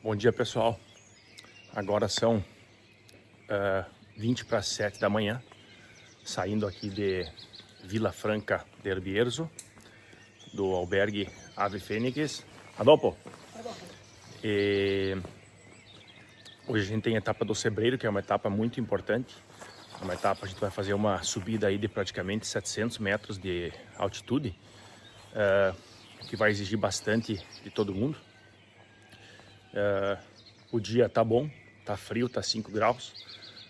Bom dia, pessoal. Agora são 20 para 7 da manhã, saindo aqui de Vila Franca del Bierzo, do albergue Ave Fênix. Adolfo. E hoje a gente tem a etapa do Cebreiro, que é uma etapa muito importante. É uma etapa, a gente vai fazer uma subida aí de praticamente 700 metros de altitude, que vai exigir bastante de todo mundo. O dia tá bom, tá frio, tá 5 graus,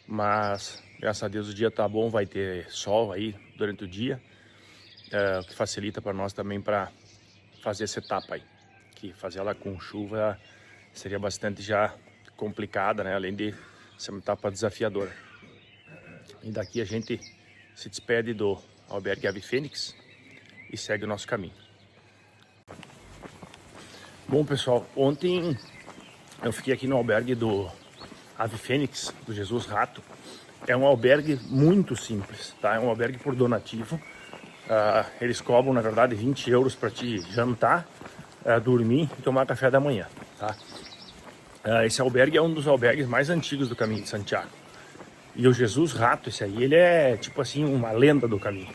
mas graças a Deus o dia tá bom, vai ter sol aí durante o dia, o que facilita para nós também para fazer essa etapa aí, que fazer ela com chuva seria bastante já complicada, né? Além de ser uma etapa desafiadora. E daqui a gente se despede do albergue Ave Fênix e segue o nosso caminho. Bom, pessoal, ontem eu fiquei aqui no albergue do Ave Fênix, do Jesus Rato. É um albergue muito simples, tá? É um albergue por donativo. Eles cobram, na verdade, 20 euros para te jantar, dormir e tomar café da manhã, tá? Esse albergue é um dos albergues mais antigos do Caminho de Santiago. E o Jesus Rato, esse aí, ele é tipo assim, uma lenda do caminho.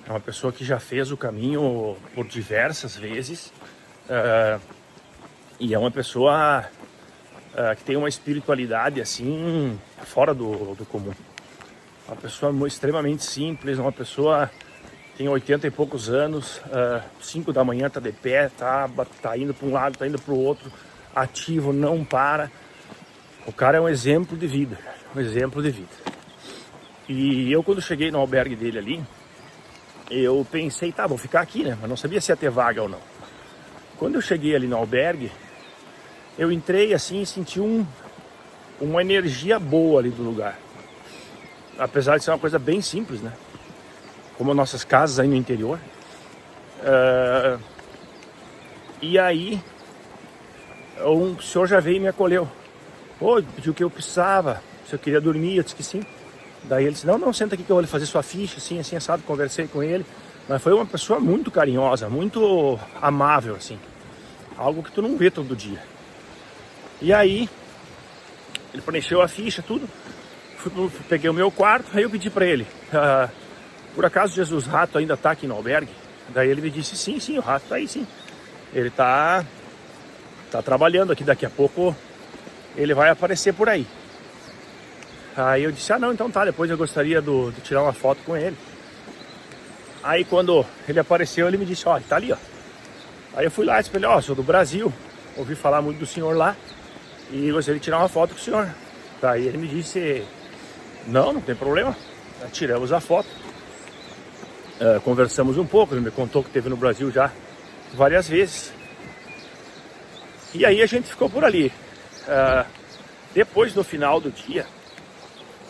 É uma pessoa que já fez o caminho por diversas vezes. E é uma pessoa que tem uma espiritualidade assim fora do comum. Uma pessoa extremamente simples, uma pessoa que tem 80 e poucos anos, 5 da manhã tá de pé, tá indo para um lado, tá indo para o outro, ativo, não para. O cara é um exemplo de vida, um exemplo de vida. E eu, quando cheguei no albergue dele ali, eu pensei, tá, vou ficar aqui, né? Mas não sabia se ia ter vaga ou não. Quando eu cheguei ali no albergue, eu entrei assim e senti uma energia boa ali do lugar. Apesar de ser uma coisa bem simples, né? Como nossas casas aí no interior. E aí, um senhor já veio e me acolheu. Pediu o que eu precisava, se eu queria dormir, eu disse que sim. Daí ele disse, não, senta aqui que eu vou lhe fazer sua ficha, assim, assado, conversei com ele. Mas foi uma pessoa muito carinhosa, muito amável, assim. Algo que tu não vê todo dia. E aí, ele preencheu a ficha, tudo. Peguei o meu quarto, aí eu pedi pra ele, por acaso Jesus Rato ainda tá aqui no albergue? Daí ele me disse, sim, o Rato tá aí, sim. Ele tá trabalhando aqui, daqui a pouco ele vai aparecer por aí. Aí eu disse, não, então tá, depois eu gostaria de tirar uma foto com ele. Aí quando ele apareceu, ele me disse, tá ali, ó. Aí eu fui lá e disse pra ele, sou do Brasil, ouvi falar muito do senhor lá e gostaria de tirar uma foto com o senhor. Daí ele me disse, não tem problema. Aí tiramos a foto, conversamos um pouco, ele me contou que esteve no Brasil já várias vezes. E aí a gente ficou por ali. Depois, no final do dia,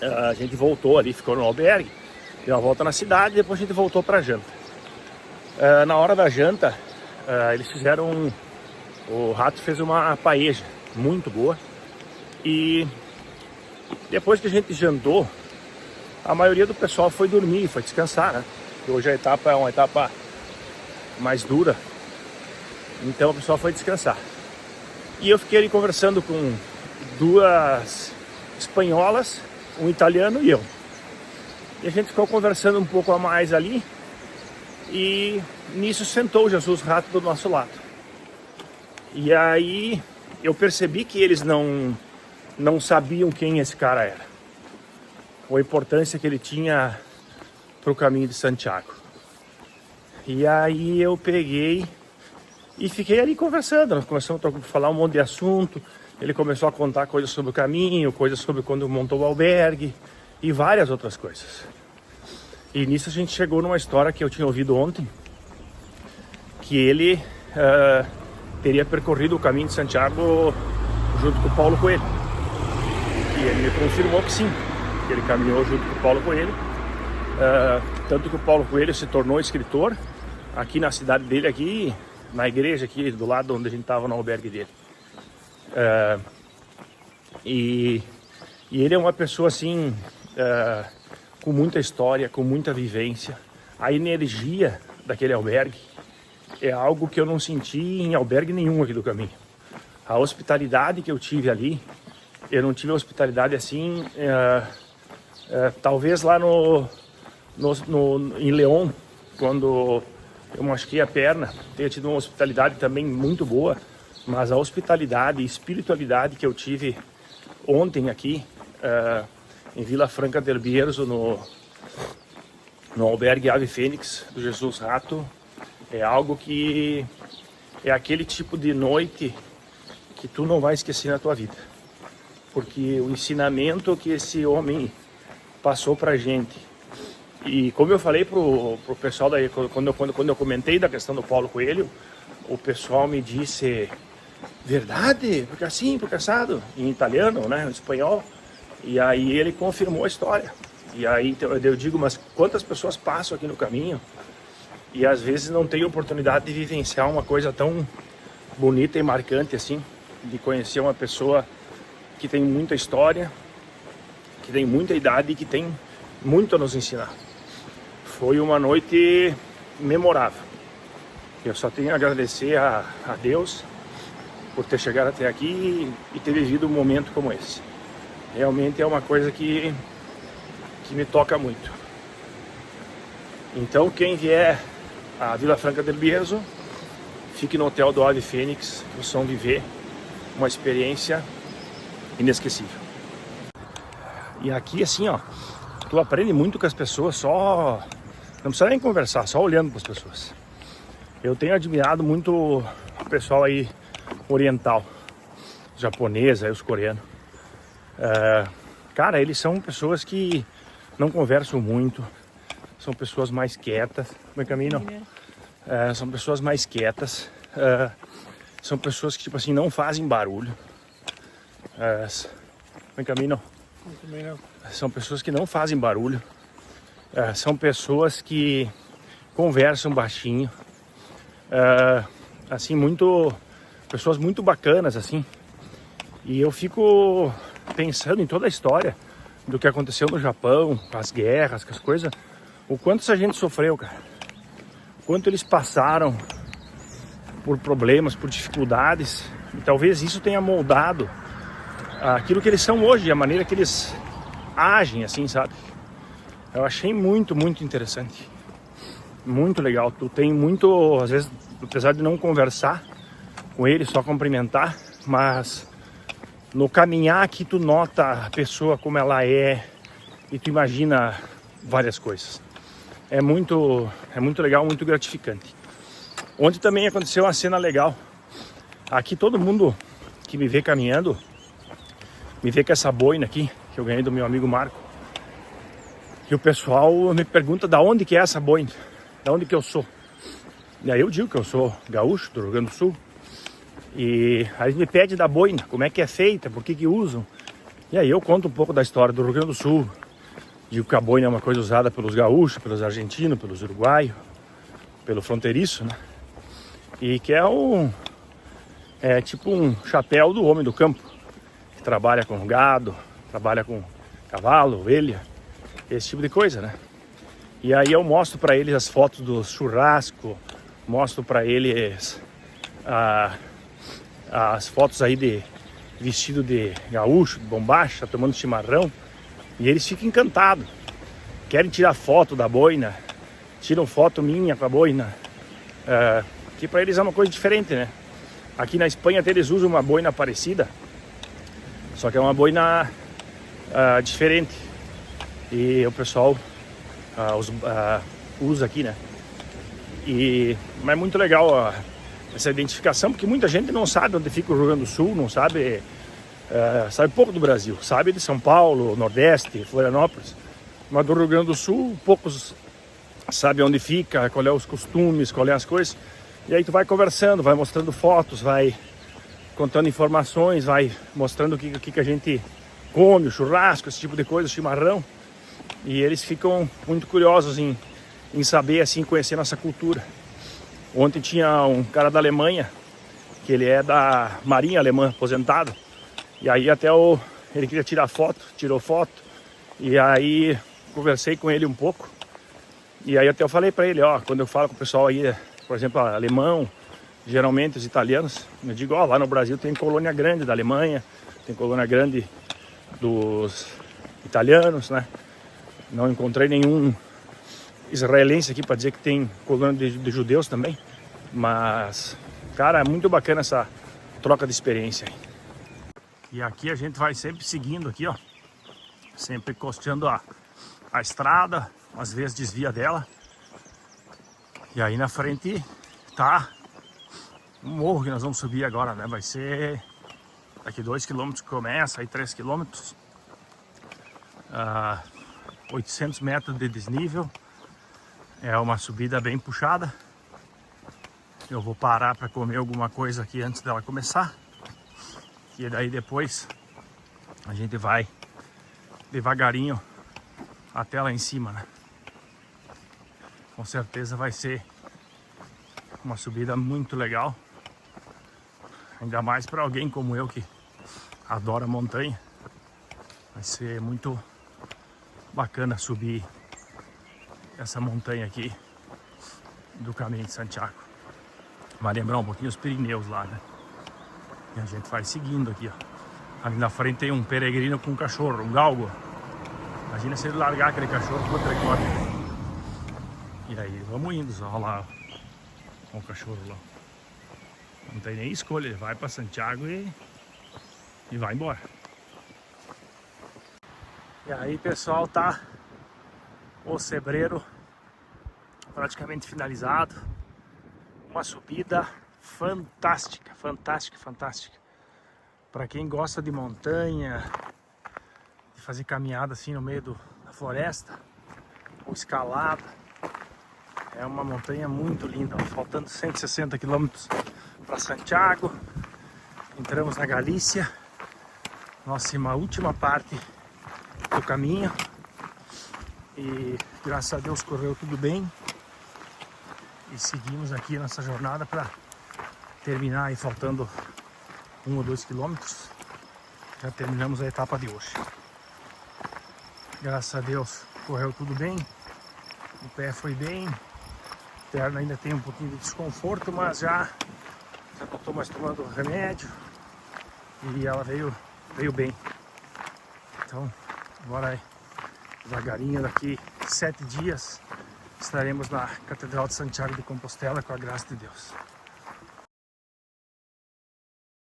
a gente voltou ali, ficou no albergue, deu uma volta na cidade, depois a gente voltou para a janta. Na hora da janta, eles fizeram, o Rato fez uma paella muito boa, e depois que a gente jantou, a maioria do pessoal foi dormir, foi descansar, né? Porque hoje a etapa é uma etapa mais dura, então o pessoal foi descansar. E eu fiquei ali conversando com duas espanholas, um italiano e eu. E a gente ficou conversando um pouco a mais ali, e nisso sentou o Jesus Rato do nosso lado. E aí eu percebi que eles não sabiam quem esse cara era, ou a importância que ele tinha para o Caminho de Santiago. E aí eu peguei e fiquei ali conversando, nós começamos a falar um monte de assunto. Ele começou a contar coisas sobre o caminho, coisas sobre quando montou o albergue e várias outras coisas. E nisso a gente chegou numa história que eu tinha ouvido ontem, que ele teria percorrido o Caminho de Santiago junto com o Paulo Coelho. E ele me confirmou que sim, que ele caminhou junto com o Paulo Coelho. Tanto que o Paulo Coelho se tornou escritor aqui na cidade dele, aqui na igreja, aqui do lado onde a gente estava no albergue dele. E ele é uma pessoa assim, com muita história, com muita vivência. A energia daquele albergue é algo que eu não senti em albergue nenhum aqui do caminho. A hospitalidade que eu tive ali, eu não tive a hospitalidade assim, talvez lá em León, quando eu machuquei a perna, tenha tido uma hospitalidade também muito boa, mas a hospitalidade e espiritualidade que eu tive ontem aqui, em Vila Franca del Bierzo, no albergue Ave Fênix do Jesus Rato, é algo que é aquele tipo de noite que tu não vai esquecer na tua vida. Porque o ensinamento que esse homem passou pra gente, e como eu falei pro pessoal daí, quando eu comentei da questão do Paulo Coelho, o pessoal me disse, verdade? Porque assim, porque assado, em italiano, né, em espanhol, e aí ele confirmou a história. E aí então, eu digo, mas quantas pessoas passam aqui no caminho e às vezes não tem oportunidade de vivenciar uma coisa tão bonita e marcante assim, de conhecer uma pessoa que tem muita história, que tem muita idade e que tem muito a nos ensinar. Foi uma noite memorável. Eu só tenho a agradecer a Deus por ter chegado até aqui e ter vivido um momento como esse. Realmente é uma coisa que me toca muito. Então quem vier a Vila Franca del Bierzo, fique no hotel do Ave Fênix, que vocês vão viver uma experiência inesquecível. E aqui assim, ó, tu aprende muito com as pessoas, só não precisa nem conversar, só olhando para as pessoas. Eu tenho admirado muito o pessoal aí oriental, os japoneses, aí os coreanos. Cara, eles são pessoas que não conversam muito, são pessoas mais quietas. Bem caminho, são pessoas mais quietas, são pessoas que tipo assim não fazem barulho. Bem caminho. São pessoas que não fazem barulho, são pessoas que conversam baixinho, assim pessoas muito bacanas assim. E eu fico pensando em toda a história do que aconteceu no Japão, as guerras, as coisas, o quanto essa gente sofreu, cara, o quanto eles passaram por problemas, por dificuldades, e talvez isso tenha moldado aquilo que eles são hoje, a maneira que eles agem, assim, sabe? Eu achei muito, muito interessante, muito legal. Tu tem muito, às vezes, apesar de não conversar com eles, só cumprimentar, mas no caminhar aqui tu nota a pessoa como ela é e tu imagina várias coisas. É muito legal, muito gratificante. Ontem também aconteceu uma cena legal. Aqui todo mundo que me vê caminhando, me vê com essa boina aqui, que eu ganhei do meu amigo Marco. E o pessoal me pergunta da onde que é essa boina, da onde que eu sou. E aí eu digo que eu sou gaúcho, do Rio Grande do Sul. E aí me pede da boina, como é que é feita, por que usam. E aí eu conto um pouco da história do Rio Grande do Sul. Digo que a boina é uma coisa usada pelos gaúchos, pelos argentinos, pelos uruguaios, pelo fronteiriço, né? E que é tipo um chapéu do homem do campo, que trabalha com gado, trabalha com cavalo, ovelha, esse tipo de coisa, né? E aí eu mostro para eles as fotos do churrasco, mostro para eles as fotos aí de vestido de gaúcho, de bombacha, tomando chimarrão, e eles ficam encantados. Querem tirar foto da boina, tiram foto minha com a boina, que para eles é uma coisa diferente, né? Aqui na Espanha até eles usam uma boina parecida, só que é uma boina diferente, e o pessoal usa aqui, né? Mas é muito legal essa identificação, porque muita gente não sabe onde fica o Rio Grande do Sul, não sabe, sabe pouco do Brasil, sabe de São Paulo, Nordeste, Florianópolis, mas do Rio Grande do Sul poucos sabem onde fica, qual é os costumes, qual é as coisas. E aí tu vai conversando, vai mostrando fotos, vai contando informações, vai mostrando o que a gente come, o churrasco, esse tipo de coisa, o chimarrão. E eles ficam muito curiosos em saber, assim, conhecer nossa cultura. Ontem tinha um cara da Alemanha, que ele é da Marinha Alemã, aposentado. E aí até ele queria tirar foto, tirou foto. E aí conversei com ele um pouco. E aí até eu falei para ele, ó, quando eu falo com o pessoal aí, por exemplo, alemão, geralmente os italianos, eu digo, ó, lá no Brasil tem colônia grande da Alemanha, tem colônia grande dos italianos, né? Não encontrei nenhum israelense aqui para dizer que tem colônia de judeus também, mas, cara, é muito bacana essa troca de experiência aí. E aqui a gente vai sempre seguindo aqui, ó, sempre costeando a estrada, às vezes desvia dela. E aí na frente tá o morro que nós vamos subir agora, né? Vai ser daqui 2 km que começa, aí 3 km. 800 metros de desnível. É uma subida bem puxada. Eu vou parar para comer alguma coisa aqui antes dela começar. E daí depois a gente vai devagarinho até lá em cima, né? Com certeza vai ser uma subida muito legal. Ainda mais para alguém como eu que adora montanha. Vai ser muito bacana subir essa montanha aqui do Caminho de Santiago. Vai lembrar um pouquinho os Pirineus lá, né? E a gente vai seguindo aqui, ó. Ali na frente tem um peregrino com um cachorro, um galgo. Imagina se ele largar aquele cachorro por tricota. E aí vamos indo, ó lá, ó, o cachorro lá. Não tem nem escolha, ele vai para Santiago e vai embora. E aí, pessoal, tá o Cebreiro praticamente finalizado. Uma subida fantástica, fantástica, fantástica. Para quem gosta de montanha, de fazer caminhada assim no meio da floresta, ou escalada, é uma montanha muito linda. Faltando 160 km para Santiago, entramos na Galícia, nossa última parte do caminho, e graças a Deus correu tudo bem e seguimos aqui nossa jornada para terminar aí, faltando 1 ou 2 quilômetros. Já terminamos a etapa de hoje. Graças a Deus correu tudo bem, o pé foi bem, a perna ainda tem um pouquinho de desconforto, mas já não estou mais tomando remédio e ela veio bem. Então agora devagarinho, daqui 7 dias estaremos na Catedral de Santiago de Compostela com a graça de Deus.